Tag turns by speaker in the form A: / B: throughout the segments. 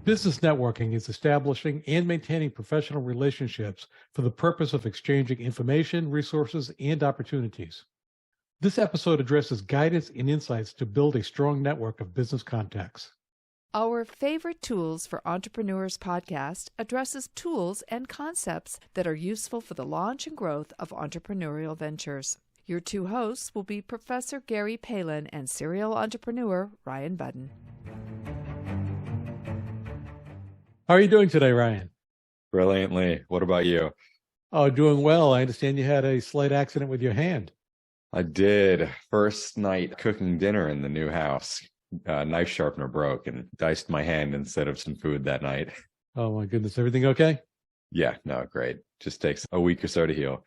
A: Business networking is establishing and maintaining professional relationships for the purpose of exchanging information, resources, and opportunities. This episode addresses guidance and insights to build a strong network of business contacts.
B: Our Favorite Tools for Entrepreneurs podcast addresses tools and concepts that are useful for the launch and growth of entrepreneurial ventures. Your two hosts will be Professor Gary Palin and serial entrepreneur Ryan Budden.
A: How are you doing today, Ryan?
C: Brilliantly. What about you?
A: Oh, doing well. I understand you had a slight accident with your hand.
C: I did. First night cooking dinner in the new house. Knife sharpener broke and diced my hand instead of some food that night.
A: Oh my goodness. Everything okay?
C: Yeah, no, great. Just takes a week or so to heal.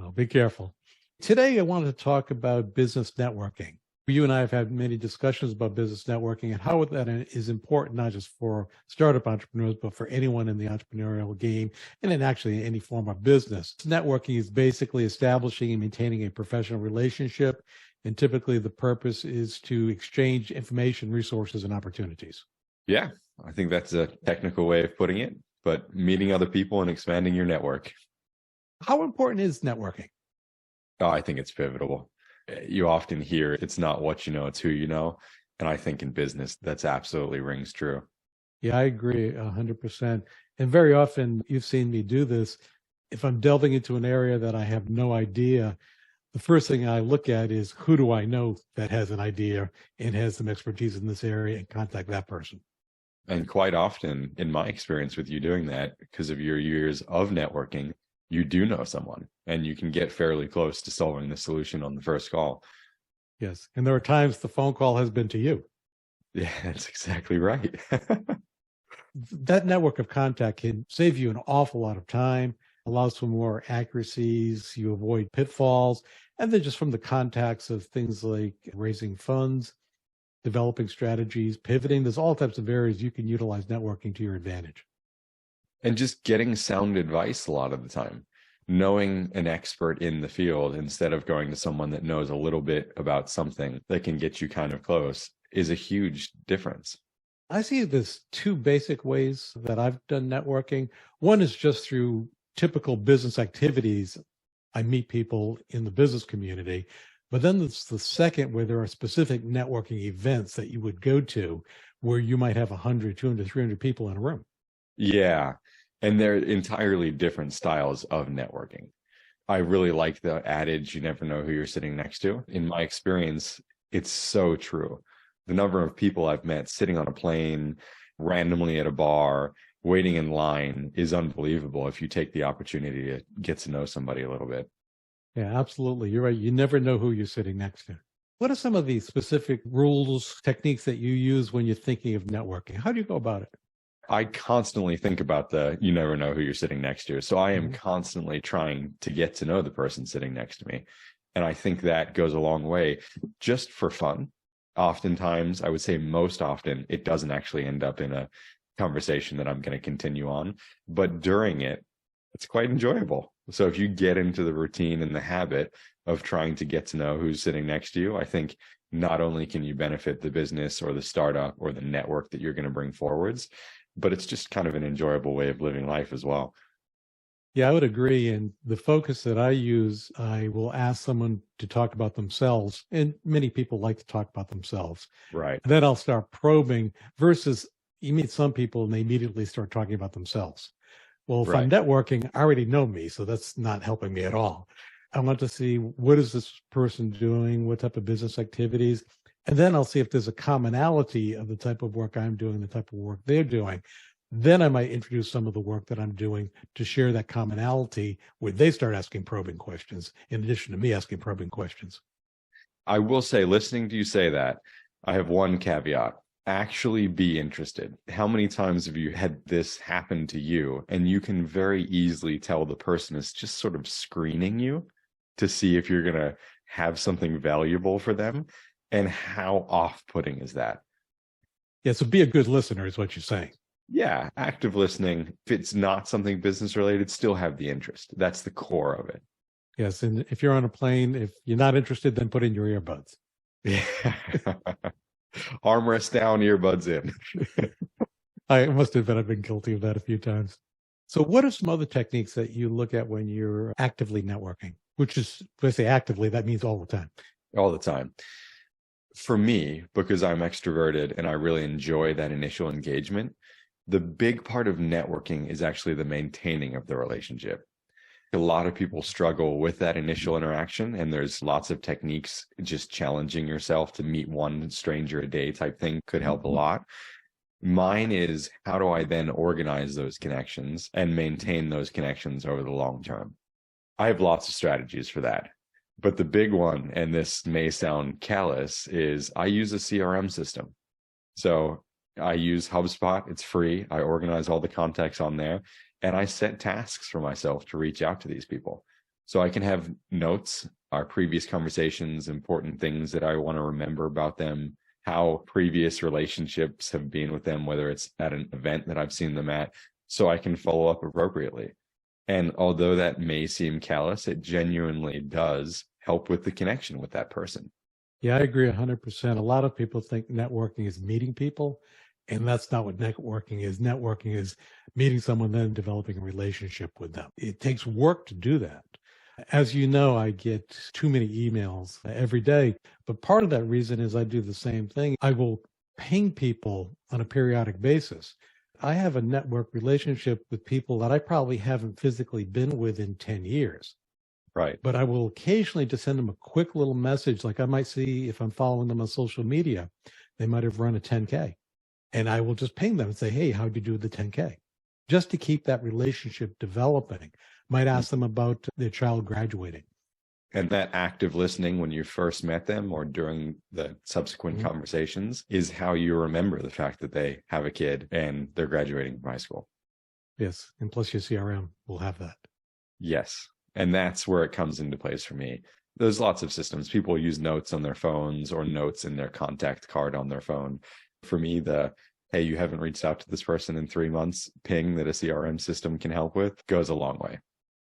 A: Oh, be careful. Today, I wanted to talk about business networking. You and I have had many discussions about business networking and how that is important, not just for startup entrepreneurs, but for anyone in the entrepreneurial game and in actually any form of business. Networking is basically establishing and maintaining a professional relationship. And typically the purpose is to exchange information, resources, and opportunities.
C: Yeah, I think that's a technical way of putting it, but meeting other people and expanding your network.
A: How important is networking?
C: Oh, I think it's pivotal. You often hear it's not what you know, it's who you know. And I think in business, that's absolutely rings true.
A: Yeah, I agree 100%. And very often you've seen me do this. If I'm delving into an area that I have no idea, the first thing I look at is who do I know that has an idea and has some expertise in this area and contact that person.
C: And quite often, in my experience with you doing that, because of your years of networking, you do know someone and you can get fairly close to solving the solution on the first call.
A: Yes. And there are times the phone call has been to you.
C: Yeah, that's exactly right.
A: That network of contact can save you an awful lot of time, allows for more accuracies, you avoid pitfalls, and then just from the contacts of things like raising funds, developing strategies, pivoting, there's all types of areas you can utilize networking to your advantage.
C: And just getting sound advice a lot of the time, knowing an expert in the field instead of going to someone that knows a little bit about something that can get you kind of close is a huge difference.
A: I see there's two basic ways that I've done networking. One is just through typical business activities. I meet people in the business community, but then there's the second where there are specific networking events that you would go to where you might have 100, 200, 300 people in a room.
C: Yeah. And they're entirely different styles of networking. I really like the adage, you never know who you're sitting next to. In my experience, it's so true. The number of people I've met sitting on a plane, randomly at a bar, waiting in line is unbelievable if you take the opportunity to get to know somebody a little bit.
A: Yeah, absolutely. You're right. You never know who you're sitting next to. What are some of the specific rules, techniques that you use when you're thinking of networking? How do you go about it?
C: I constantly think about you never know who you're sitting next to. So I am constantly trying to get to know the person sitting next to me. And I think that goes a long way just for fun. Oftentimes, I would say most often, it doesn't actually end up in a conversation that I'm going to continue on. But during it, it's quite enjoyable. So if you get into the routine and the habit of trying to get to know who's sitting next to you, I think not only can you benefit the business or the startup or the network that you're going to bring forwards, but it's just kind of an enjoyable way of living life as well.
A: Yeah, I would agree. And the focus that I use, I will ask someone to talk about themselves. And many people like to talk about themselves.
C: Right.
A: And then I'll start probing versus you meet some people and they immediately start talking about themselves. Well, if I'm networking, I already know me. So that's not helping me at all. I want to see what is this person doing? What type of business activities? And then I'll see if there's a commonality of the type of work I'm doing, the type of work they're doing. Then I might introduce some of the work that I'm doing to share that commonality where they start asking probing questions in addition to me asking probing questions.
C: I will say, listening to you say that, I have one caveat. Actually be interested. How many times have you had this happen to you? And you can very easily tell the person is just sort of screening you to see if you're going to have something valuable for them. And how off-putting is that?
A: Yeah, so be a good listener is what you're saying.
C: Yeah, active listening. If it's not something business related, still have the interest. That's the core of it.
A: Yes, and if you're on a plane, if you're not interested, then put in your earbuds.
C: Yeah. Armrest down, earbuds in.
A: I must admit I've been guilty of that a few times. So what are some other techniques that you look at when you're actively networking? Which is, when I say actively, that means all the time.
C: All the time. For me, because I'm extroverted and I really enjoy that initial engagement, the big part of networking is actually the maintaining of the relationship. A lot of people struggle with that initial interaction, and there's lots of techniques. Just challenging yourself to meet one stranger a day type thing could help a lot. Mine is, how do I then organize those connections and maintain those connections over the long term? I have lots of strategies for that. But the big one, and this may sound callous, is I use a CRM system. So I use HubSpot. It's free. I organize all the contacts on there, and I set tasks for myself to reach out to these people. So I can have notes, our previous conversations, important things that I want to remember about them, how previous relationships have been with them, whether it's at an event that I've seen them at, so I can follow up appropriately. And although that may seem callous, it genuinely does help with the connection with that person.
A: Yeah, I agree 100%. A lot of people think networking is meeting people, and that's not what networking is. Networking is meeting someone, then developing a relationship with them. It takes work to do that. As you know, I get too many emails every day, but part of that reason is I do the same thing. I will ping people on a periodic basis. I have a network relationship with people that I probably haven't physically been with in 10 years.
C: Right.
A: But I will occasionally just send them a quick little message. Like I might see if I'm following them on social media, they might have run a 10K. And I will just ping them and say, hey, how'd you do the 10K? Just to keep that relationship developing. Might ask them about their child graduating.
C: And that active listening when you first met them or during the subsequent conversations is how you remember the fact that they have a kid and they're graduating from high school.
A: Yes. And plus your CRM will have that.
C: Yes. And that's where it comes into place for me. There's lots of systems. People use notes on their phones or notes in their contact card on their phone. For me, hey, you haven't reached out to this person in 3 months, ping that a CRM system can help with goes a long way.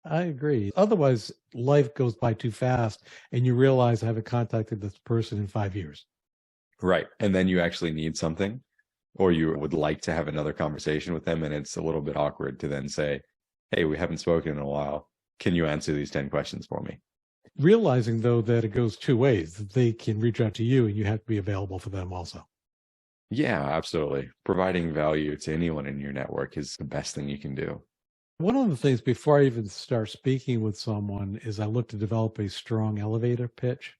A: I agree. Otherwise, life goes by too fast and you realize I haven't contacted this person in 5 years.
C: Right. And then you actually need something, or you would like to have another conversation with them. And it's a little bit awkward to then say, hey, we haven't spoken in a while. Can you answer these 10 questions for me?
A: Realizing, though, that it goes two ways. That they can reach out to you and you have to be available for them also.
C: Yeah, absolutely. Providing value to anyone in your network is the best thing you can do.
A: One of the things before I even start speaking with someone is I look to develop a strong elevator pitch,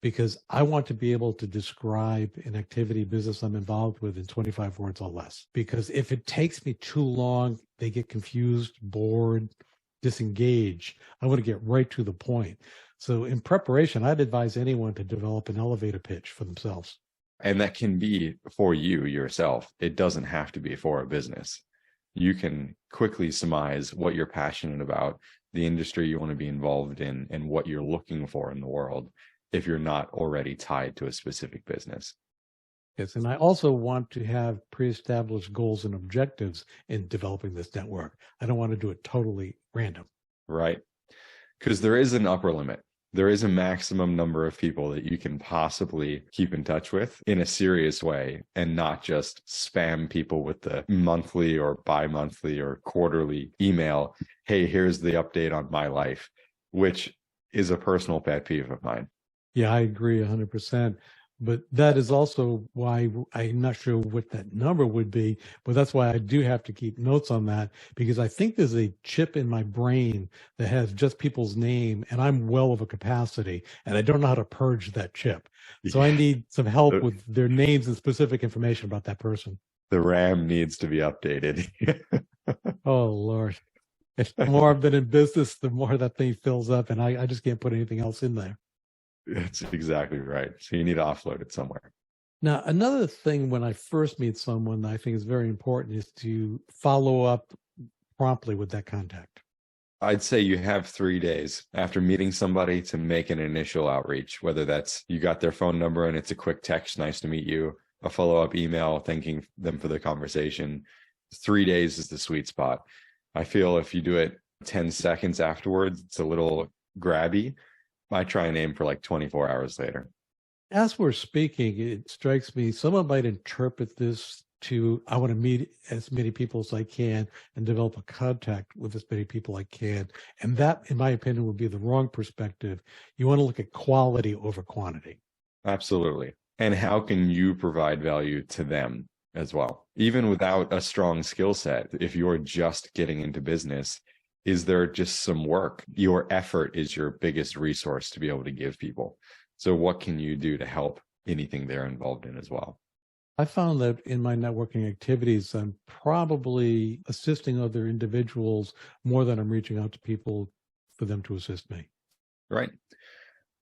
A: because I want to be able to describe an activity, business I'm involved with in 25 words or less. Because if it takes me too long, they get confused, bored, disengaged. I want to get right to the point. So in preparation, I'd advise anyone to develop an elevator pitch for themselves.
C: And that can be for you yourself. It doesn't have to be for a business. You can quickly surmise what you're passionate about, the industry you want to be involved in, and what you're looking for in the world if you're not already tied to a specific business.
A: Yes, and I also want to have pre-established goals and objectives in developing this network. I don't want to do it totally random.
C: Right. Because there is an upper limit. There is a maximum number of people that you can possibly keep in touch with in a serious way, and not just spam people with the monthly or bi-monthly or quarterly email. Hey, here's the update on my life, which is a personal pet peeve of mine.
A: Yeah, I agree 100%. But that is also why I'm not sure what that number would be, but that's why I do have to keep notes on that, because I think there's a chip in my brain that has just people's name, and I'm well over capacity, and I don't know how to purge that chip. So I need some help with their names and specific information about that person.
C: The RAM needs to be updated.
A: Oh, Lord. The more I've been in business, the more that thing fills up, and I just can't put anything else in there.
C: That's exactly right. So you need to offload it somewhere.
A: Now, another thing when I first meet someone that I think is very important is to follow up promptly with that contact.
C: I'd say you have 3 days after meeting somebody to make an initial outreach, whether that's you got their phone number and it's a quick text, nice to meet you, a follow-up email thanking them for the conversation. 3 days is the sweet spot. I feel if you do it 10 seconds afterwards, it's a little grabby. I try and aim for like 24 hours later.
A: As we're speaking, it strikes me someone might interpret this I want to meet as many people as I can and develop a contact with as many people I can. And that, in my opinion, would be the wrong perspective. You want to look at quality over quantity.
C: Absolutely. And how can you provide value to them as well? Even without a strong skill set, if you're just getting into business, is there just some work? Your effort is your biggest resource to be able to give people. So what can you do to help anything they're involved in as well?
A: I found that in my networking activities, I'm probably assisting other individuals more than I'm reaching out to people for them to assist me.
C: Right.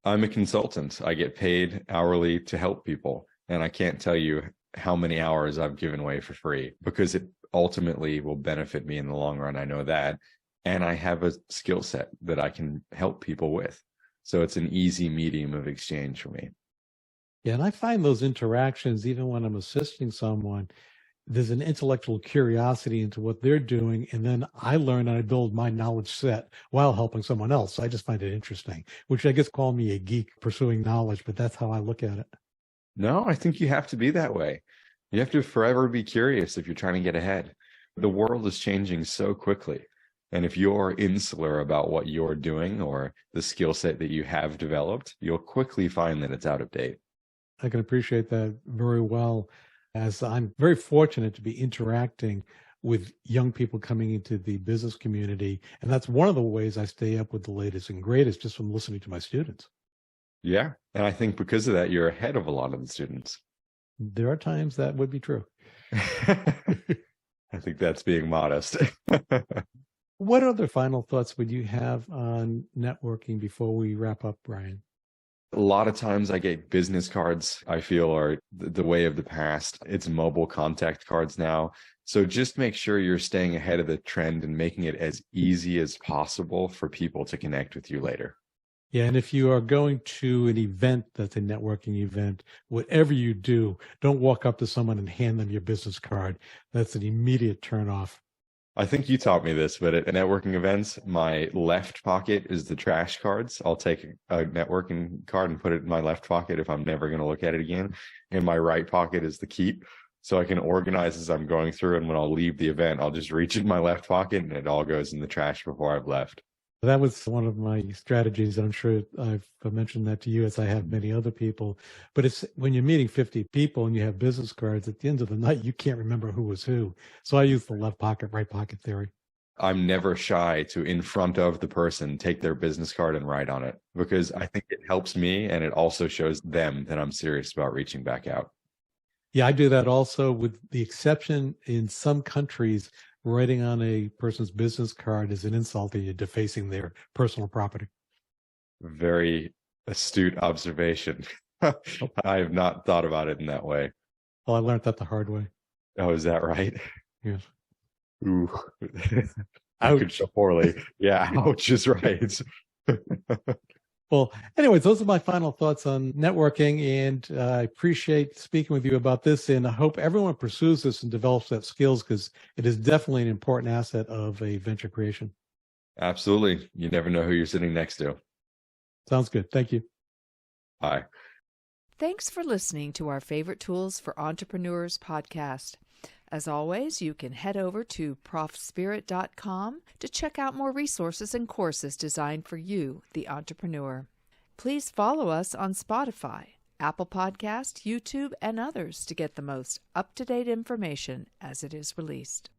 C: I'm a consultant. I get paid hourly to help people. And I can't tell you how many hours I've given away for free because it ultimately will benefit me in the long run. I know that. And I have a skill set that I can help people with. So it's an easy medium of exchange for me.
A: Yeah, and I find those interactions, even when I'm assisting someone, there's an intellectual curiosity into what they're doing. And then I learn and I build my knowledge set while helping someone else. So I just find it interesting, which I guess call me a geek pursuing knowledge, but that's how I look at it.
C: No, I think you have to be that way. You have to forever be curious if you're trying to get ahead. The world is changing so quickly. And if you're insular about what you're doing or the skill set that you have developed, you'll quickly find that it's out of date.
A: I can appreciate that very well, as I'm very fortunate to be interacting with young people coming into the business community. And that's one of the ways I stay up with the latest and greatest, just from listening to my students.
C: Yeah. And I think because of that, you're ahead of a lot of the students.
A: There are times that would be true.
C: I think that's being modest.
A: What other final thoughts would you have on networking before we wrap up, Brian?
C: A lot of times I get business cards I feel are the way of the past. It's mobile contact cards now. So just make sure you're staying ahead of the trend and making it as easy as possible for people to connect with you later.
A: Yeah, and if you are going to an event that's a networking event, whatever you do, don't walk up to someone and hand them your business card. That's an immediate turnoff.
C: I think you taught me this, but at networking events, my left pocket is the trash cards. I'll take a networking card and put it in my left pocket if I'm never going to look at it again. And my right pocket is the keep. So I can organize as I'm going through. And when I'll leave the event, I'll just reach in my left pocket and it all goes in the trash before I've left.
A: That was one of my strategies, and I'm sure I've mentioned that to you, as I have many other people. But it's when you're meeting 50 people and you have business cards, at the end of the night, you can't remember who was who. So I use the left pocket, right pocket theory.
C: I'm never shy to, in front of the person, take their business card and write on it, because I think it helps me and it also shows them that I'm serious about reaching back out.
A: Yeah, I do that also, with the exception in some countries, writing on a person's business card is an insult and you're defacing their personal property.
C: Very astute observation. I have not thought about it in that way.
A: Well, I learned that the hard way.
C: Oh, is that right?
A: Yes.
C: Ooh. I could show poorly. Yeah, ouch is right.
A: Well, anyways, those are my final thoughts on networking, and I appreciate speaking with you about this, and I hope everyone pursues this and develops that skills, because it is definitely an important asset of a venture creation.
C: Absolutely. You never know who you're sitting next to.
A: Sounds good. Thank you.
C: Bye.
B: Thanks for listening to our Favorite Tools for Entrepreneurs podcast. As always, you can head over to ProfSpirit.com to check out more resources and courses designed for you, the entrepreneur. Please follow us on Spotify, Apple Podcasts, YouTube, and others to get the most up-to-date information as it is released.